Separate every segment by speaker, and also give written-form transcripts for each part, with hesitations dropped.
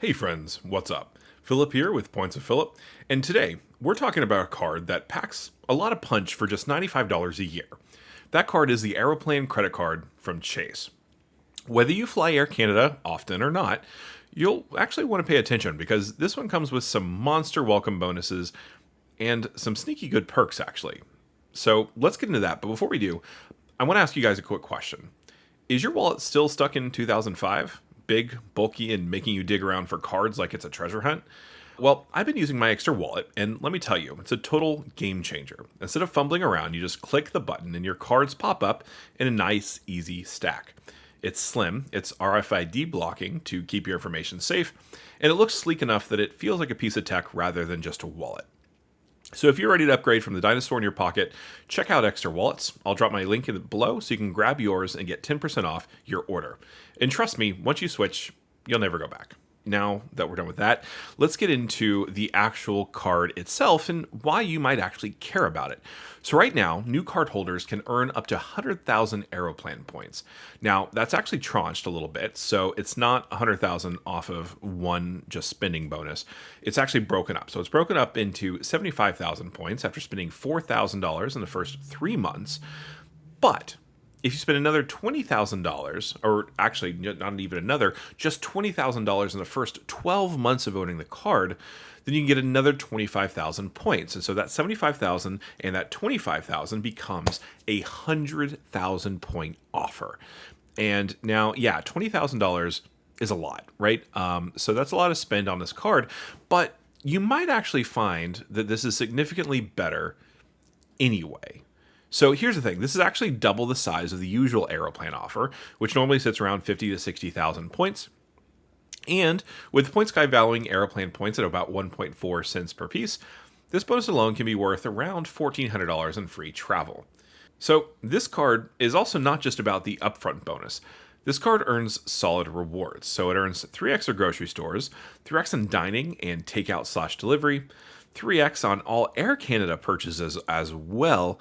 Speaker 1: Hey friends, what's up? Philip here with Points of Philip, and today we're talking about a card that packs a lot of punch for just $95 a year. That card is the Aeroplan credit card from Chase. Whether you fly Air Canada often or not, you'll actually want to pay attention because this one comes with some monster welcome bonuses and some sneaky good perks actually. So let's get into that, but before we do, I want to ask you guys a quick question. Is your wallet still stuck in 2005? Big, bulky, and making you dig around for cards like it's a treasure hunt? Well, I've been using my extra wallet, and let me tell you, it's a total game changer. Instead of fumbling around, you just click the button and your cards pop up in a nice, easy stack. It's slim, it's RFID blocking to keep your information safe, and it looks sleek enough that it feels like a piece of tech rather than just a wallet. So if you're ready to upgrade from the dinosaur in your pocket, check out Extra Wallets. I'll drop my link below so you can grab yours and get 10% off your order. And trust me, once you switch, you'll never go back. Now that we're done with that, let's get into the actual card itself and why you might actually care about it. So right now, new card holders can earn up to 100,000 Aeroplan points. Now, that's actually tranched a little bit, so it's not 100,000 off of one just spending bonus. It's actually broken up. So it's broken up into 75,000 points after spending $4,000 in the first 3 months. But if you spend another $20,000, or actually not even another, just $20,000 in the first 12 months of owning the card, then you can get another 25,000 points. And so that 75,000 and that 25,000 becomes a 100,000 point offer. And now, yeah, $20,000 is a lot, right? So that's a lot to spend on this card, but you might actually find that this is significantly better anyway. So here's the thing. This is actually double the size of the usual Aeroplan offer, which normally sits around 50 to 60,000 points. And with Point Sky valuing Aeroplan points at about 1.4 cents per piece, this bonus alone can be worth around $1,400 in free travel. So this card is also not just about the upfront bonus. This card earns solid rewards. So it earns 3x at grocery stores, 3x in dining and takeout/delivery, 3x on all Air Canada purchases as well,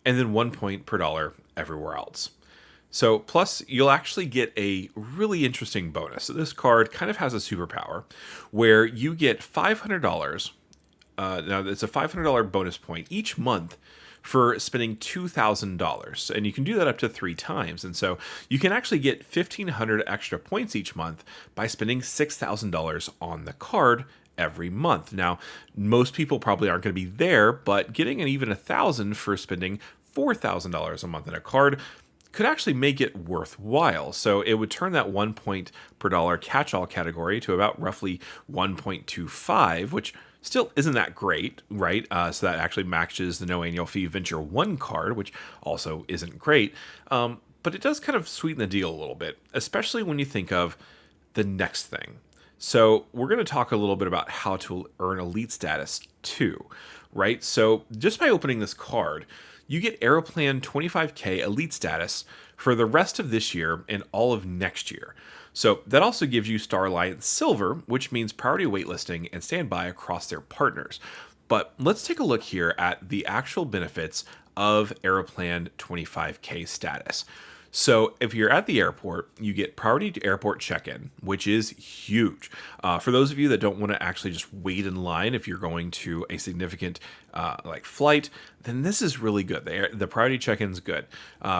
Speaker 1: and then 1 point per dollar everywhere else. So plus you'll actually get a really interesting bonus. So this card kind of has a superpower where you get $500. Now it's a $500 bonus point each month for spending $2,000. And you can do that up to 3 times. And so you can actually get 1,500 extra points each month by spending $6,000 on the card every month. Now, most people probably aren't going to be there, but getting an even 1,000 for spending $4,000 a month in a card could actually make it worthwhile. So it would turn that 1 point per dollar catch-all category to about roughly 1.25, which still isn't that great, right? So that actually matches the no annual fee Venture 1 card, which also isn't great. But it does kind of sweeten the deal a little bit, especially when you think of the next thing. So we're going to talk a little bit about how to earn elite status too, right? So just by opening this card, you get Aeroplan 25K elite status for the rest of this year and all of next year. So that also gives you Star Alliance Silver, which means priority waitlisting and standby across their partners. But let's take a look here at the actual benefits of Aeroplan 25K status. So if you're at the airport, you get priority to airport check-in, which is huge. For those of you that don't want to actually just wait in line if you're going to a significant flight, then this is really good. The priority check-in is good.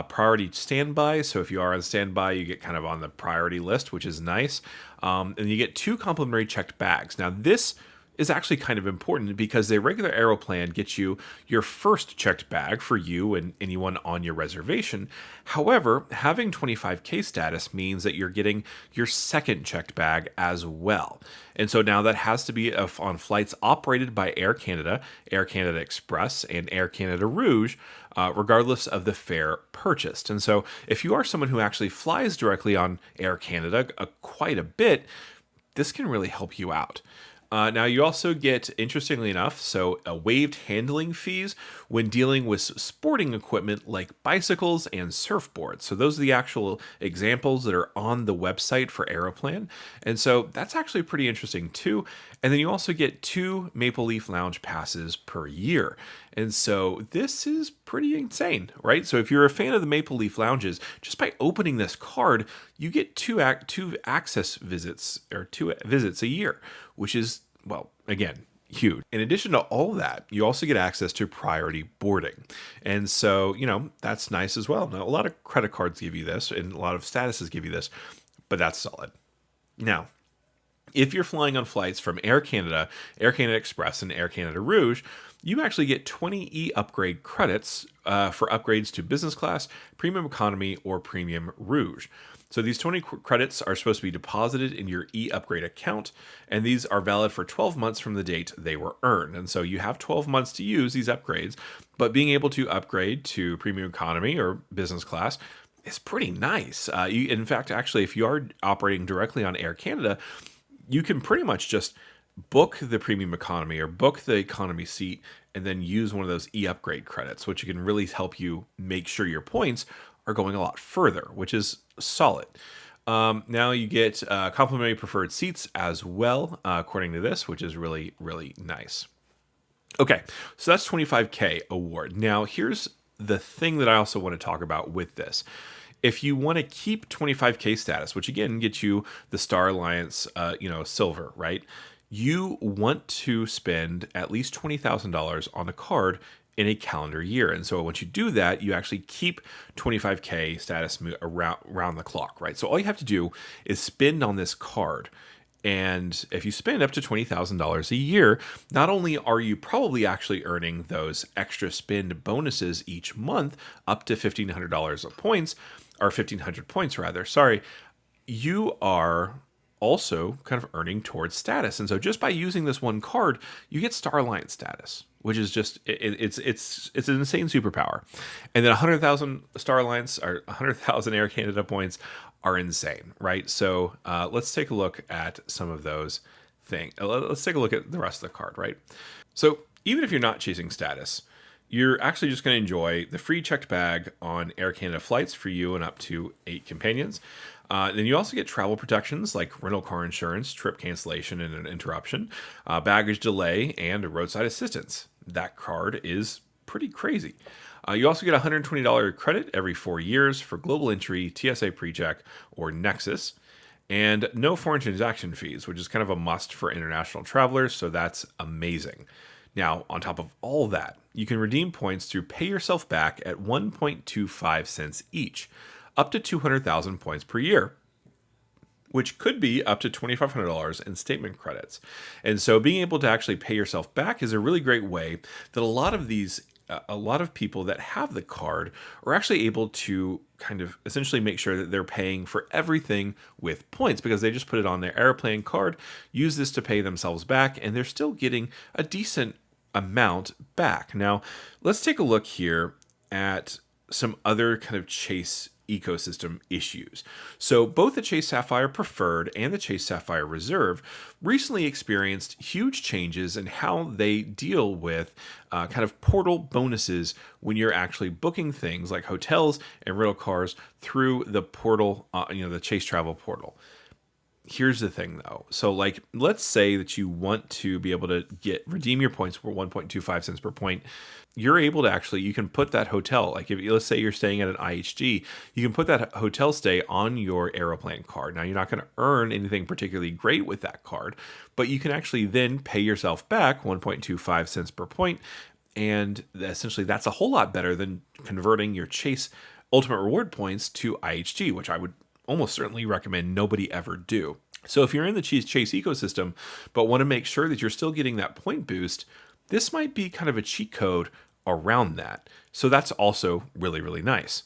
Speaker 1: Priority standby, so if you are on standby, you get kind of on the priority list, which is nice. And you get 2 complimentary checked bags. Now this is actually kind of important because a regular Aeroplan gets you your first checked bag for you and anyone on your reservation. However, having 25K status means that you're getting your second checked bag as well. And so now that has to be on flights operated by Air Canada Express, and Air Canada Rouge, regardless of the fare purchased. And so if you are someone who actually flies directly on Air Canada quite a bit, this can really help you out. Now you also get, interestingly enough, waived handling fees when dealing with sporting equipment like bicycles and surfboards. So those are the actual examples that are on the website for Aeroplan. And so that's actually pretty interesting too. And then you also get 2 Maple Leaf Lounge passes per year. And so this is pretty insane, right? So if you're a fan of the Maple Leaf Lounges, just by opening this card, you get two access visits or two visits a year, which is, well, again, huge. In addition to all that, you also get access to priority boarding. And so, that's nice as well. Now, a lot of credit cards give you this and a lot of statuses give you this, but that's solid. Now, if you're flying on flights from Air Canada Express, and Air Canada Rouge, you actually get 20 e-upgrade credits for upgrades to business class, premium economy, or premium Rouge. So these 20 credits are supposed to be deposited in your e-upgrade account, and these are valid for 12 months from the date they were earned. And so you have 12 months to use these upgrades, but being able to upgrade to premium economy or business class is pretty nice. In fact, actually, if you are operating directly on Air Canada, you can pretty much just book the premium economy or book the economy seat and then use one of those e-upgrade credits, which can really help you make sure your points are going a lot further, which is solid. Now you get complimentary preferred seats as well, according to this, which is really, really nice. Okay, so that's 25K award. Now here's the thing that I also want to talk about with this. If you want to keep 25K status, which again gets you the Star Alliance, silver, right? You want to spend at least $20,000 on a card in a calendar year. And so once you do that, you actually keep 25K status around the clock, right? So all you have to do is spend on this card. And if you spend up to $20,000 a year, not only are you probably actually earning those extra spend bonuses each month, up to $1,500 of points, or 1,500 points rather, you are also kind of earning towards status. And so just by using this one card, you get Star Alliance status, which is just, it's an insane superpower. And then 100,000 Star Alliance or 100,000 Air Canada points are insane, right? So let's take a look at some of those things. Let's take a look at the rest of the card, right? So even if you're not chasing status, you're actually just going to enjoy the free checked bag on Air Canada flights for you and up to 8 companions. Then you also get travel protections like rental car insurance, trip cancellation and an interruption, baggage delay, and roadside assistance. That card is pretty crazy. You also get a $120 credit every 4 years for global entry, TSA PreCheck, or Nexus, and no foreign transaction fees, which is kind of a must for international travelers, so that's amazing. Now, on top of all that, you can redeem points through Pay Yourself Back at 1.25 cents each, up to 200,000 points per year, which could be up to $2,500 in statement credits. And so being able to actually pay yourself back is a really great way that a lot of people that have the card are actually able to kind of essentially make sure that they're paying for everything with points because they just put it on their Aeroplan card, use this to pay themselves back, and they're still getting a decent amount back. Now, let's take a look here at some other kind of Chase ecosystem issues. So both the Chase Sapphire Preferred and the Chase Sapphire Reserve recently experienced huge changes in how they deal with kind of portal bonuses when you're actually booking things like hotels and rental cars through the portal, the Chase Travel portal. Here's the thing though. So let's say that you want to be able to redeem your points for 1.25 cents per point. You're able to you can put that hotel, let's say you're staying at an IHG, you can put that hotel stay on your Aeroplan card. Now you're not going to earn anything particularly great with that card, but you can actually then pay yourself back 1.25 cents per point. And essentially that's a whole lot better than converting your Chase Ultimate Reward points to IHG, which I would almost certainly recommend nobody ever do. So if you're in the Chase ecosystem, but want to make sure that you're still getting that point boost, this might be kind of a cheat code around that. So that's also really, really nice.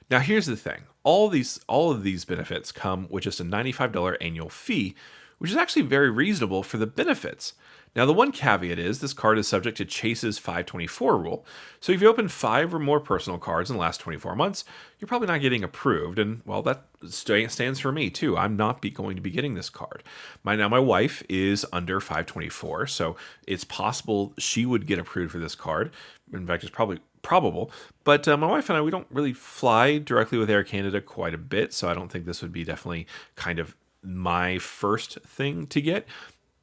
Speaker 1: Now here's the thing. All of these benefits come with just a $95 annual fee, which is actually very reasonable for the benefits. Now, the one caveat is this card is subject to Chase's 524 rule. So if you open 5 or more personal cards in the last 24 months, you're probably not getting approved. And, well, that stands for me, too. I'm not going to be getting this card. My wife is under 524, so it's possible she would get approved for this card. In fact, it's probable. But my wife and I, we don't really fly directly with Air Canada quite a bit, so I don't think this would be definitely kind of my first thing to get.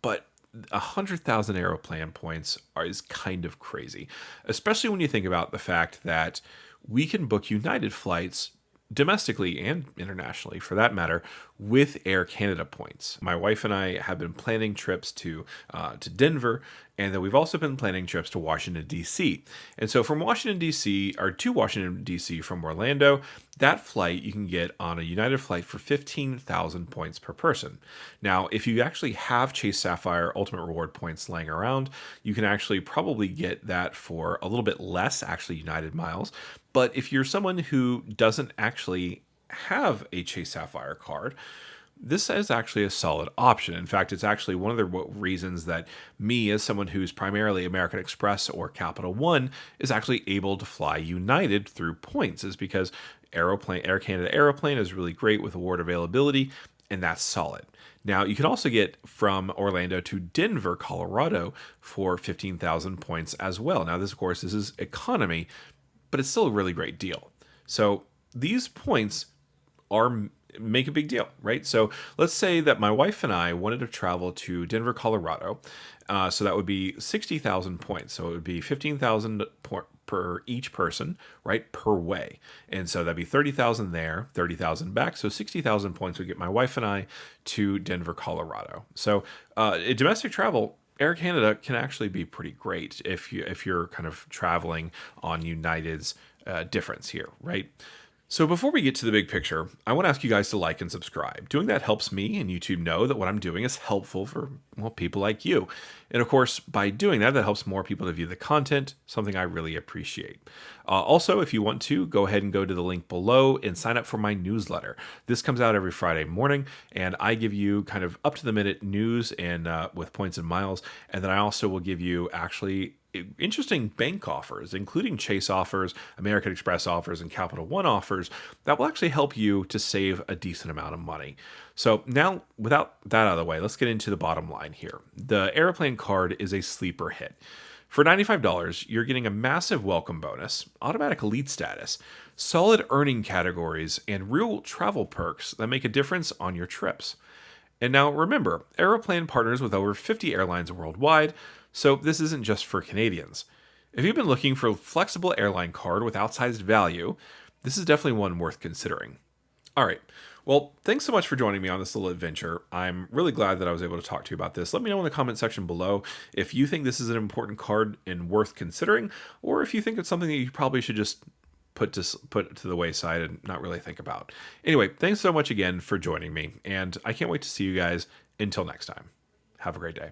Speaker 1: But 100,000 Aeroplan points is kind of crazy, especially when you think about the fact that we can book United flights domestically and internationally for that matter with Air Canada points. My wife and I have been planning trips to Denver, and then we've also been planning trips to Washington D.C. And so from Washington D.C. or to Washington D.C. from Orlando, that flight you can get on a United flight for 15,000 points per person. Now, if you actually have Chase Sapphire Ultimate Reward points laying around, you can actually probably get that for a little bit less, actually United miles. But if you're someone who doesn't actually have a Chase Sapphire card, this is actually a solid option. In fact, it's actually one of the reasons that me, as someone who's primarily American Express or Capital One, is actually able to fly United through points, is because Air Canada Aeroplan is really great with award availability, and that's solid. Now, you can also get from Orlando to Denver, Colorado for 15,000 points as well. Now, this, of course, this is economy, but it's still a really great deal. So these points make a big deal, right? So let's say that my wife and I wanted to travel to Denver, Colorado. So that would be 60,000 points. So it would be 15,000 per each person, right, per way. And so that'd be 30,000 there, 30,000 back. So 60,000 points would get my wife and I to Denver, Colorado. So domestic travel, Air Canada can actually be pretty great if you're kind of traveling on United's difference here, right? So before we get to the big picture, I want to ask you guys to like and subscribe. Doing that helps me and YouTube know that what I'm doing is helpful for, well, people like you. And of course, by doing that, that helps more people to view the content, something I really appreciate. Also, if you want to, go ahead and go to the link below and sign up for my newsletter. This comes out every Friday morning, and I give you kind of up-to-the-minute news and with points and miles. And then I also will give you actually interesting bank offers, including Chase offers, American Express offers, and Capital One offers that will actually help you to save a decent amount of money. So now, without that out of the way, let's get into the bottom line here. The Aeroplan card is a sleeper hit. For $95, you're getting a massive welcome bonus, automatic elite status, solid earning categories, and real travel perks that make a difference on your trips. And now remember, Aeroplan partners with over 50 airlines worldwide, so this isn't just for Canadians. If you've been looking for a flexible airline card with outsized value, this is definitely one worth considering. All right. Well, thanks so much for joining me on this little adventure. I'm really glad that I was able to talk to you about this. Let me know in the comment section below if you think this is an important card and worth considering, or if you think it's something that you probably should just put to the wayside and not really think about. Anyway, thanks so much again for joining me, and I can't wait to see you guys until next time. Have a great day.